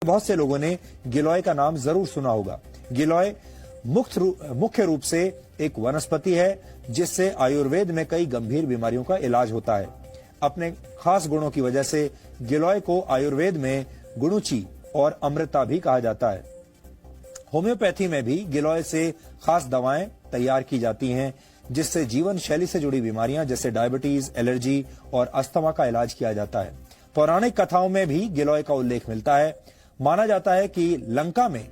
बहुत से लोगों ने गिलोय का नाम जरूर सुना होगा। गिलोय मुख्य रूप से एक वनस्पति है जिससे आयुर्वेद में कई गंभीर बीमारियों का इलाज होता है। अपने खास गुणों की वजह से गिलोय को आयुर्वेद में गुणुची और अमृता भी कहा जाता है। होम्योपैथी में भी गिलोय से खास दवाएं तैयार की जाती हैं जिससे जीवन शैली से जुड़ी बीमारियां जैसे डायबिटीज, एलर्जी और अस्थमा का इलाज किया जाता है। पौराणिक कथाओं में भी गिलोय का उल्लेख मिलता है। माना जाता है कि लंका में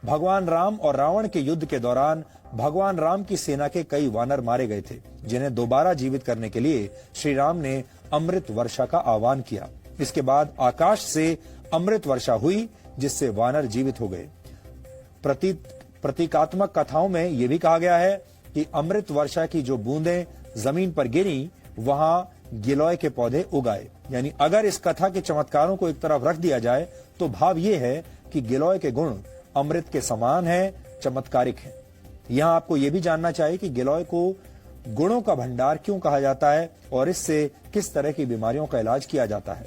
भगवान राम और रावण के युद्ध के दौरान भगवान राम की सेना के कई वानर मारे गए थे, जिन्हें दोबारा जीवित करने के लिए श्री राम ने अमृत वर्षा का आह्वान किया। इसके बाद आकाश से अमृत वर्षा हुई जिससे वानर जीवित हो गए। प्रतीकात्मक कथाओं में यह भी कहा गया है कि अमृत वर्षा की जो बूंदें जमीन पर गिरी वहां गिलोय के पौधे उगाए। यानी अगर इस कथा के चमत्कारों को एक तरफ रख दिया जाए तो भाव ये है कि गिलोय के गुण अमृत के समान है, चमत्कारिक है। यहां आपको यह भी जानना चाहिए कि गिलोय को गुणों का भंडार क्यों कहा जाता है और इससे किस तरह की बीमारियों का इलाज किया जाता है।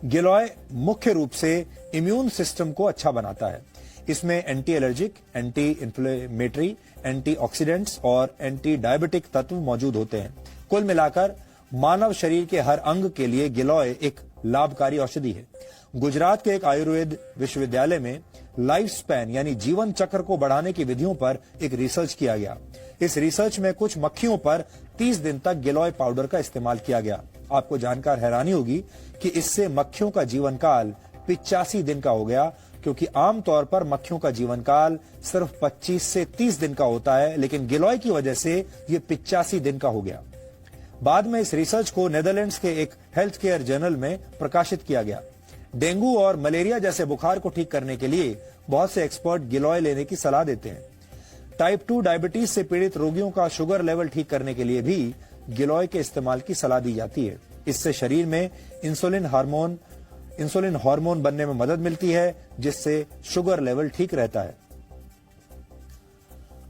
गिलोय मुख्य रूप से इम्यून सिस्टम को अच्छा बनाता है। इसमें anti allergic, anti inflammatory, antioxidants और एंटी डायबिटिक तत्व मौजूद होते हैं। कुल मिलाकर मानव शरीर के हर अंग के लिए गिलोय एक लाभकारी औषधि है। गुजरात के एक आयुर्वेद विश्वविद्यालय में लाइफ स्पैन यानी जीवन चक्र को बढ़ाने की विधियों पर एक रिसर्च किया गया। इस रिसर्च में कुछ मक्खियों पर 30 दिन तक गिलोय पाउडर का इस्तेमाल किया गया। आपको जानकर हैरानी होगी कि इससे मक्खियों का जीवन काल 85 दिन का हो गया, क्योंकि आमतौर पर मक्खियों का जीवन काल सिर्फ 25 से 30 दिन का होता है, लेकिन गिलोय की वजह से ये 85 दिन का हो गया। बाद में इस रिसर्च को नेदरलैंड्स के एक हेल्थ केयर जर्नल में प्रकाशित किया गया। डेंगू और मलेरिया जैसे बुखार को ठीक करने के लिए बहुत से एक्सपर्ट गिलोय लेने की सलाह देते हैं। टाइप 2 डायबिटीज से पीड़ित रोगियों का शुगर लेवल ठीक करने के लिए भी गिलोय के इस्तेमाल की सलाह दी जाती है। इससे शरीर में इंसुलिन हार्मोन बनने में मदद मिलती है, जिससे शुगर लेवल ठीक रहता है।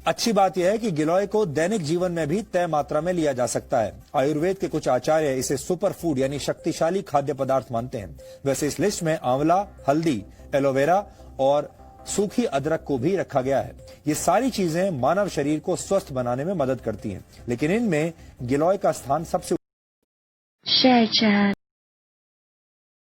अच्छी बात यह है कि गिलोय को दैनिक जीवन में भी तय मात्रा में लिया जा सकता है। आयुर्वेद के कुछ आचार्य इसे सुपर फूड यानी शक्तिशाली खाद्य पदार्थ मानते हैं। वैसे इस लिस्ट में आंवला, हल्दी, एलोवेरा और सूखी अदरक को भी रखा गया है। ये सारी चीजें मानव शरीर को स्वस्थ बनाने में मदद करती हैं, लेकिन इनमें गिलोय का स्थान सबसे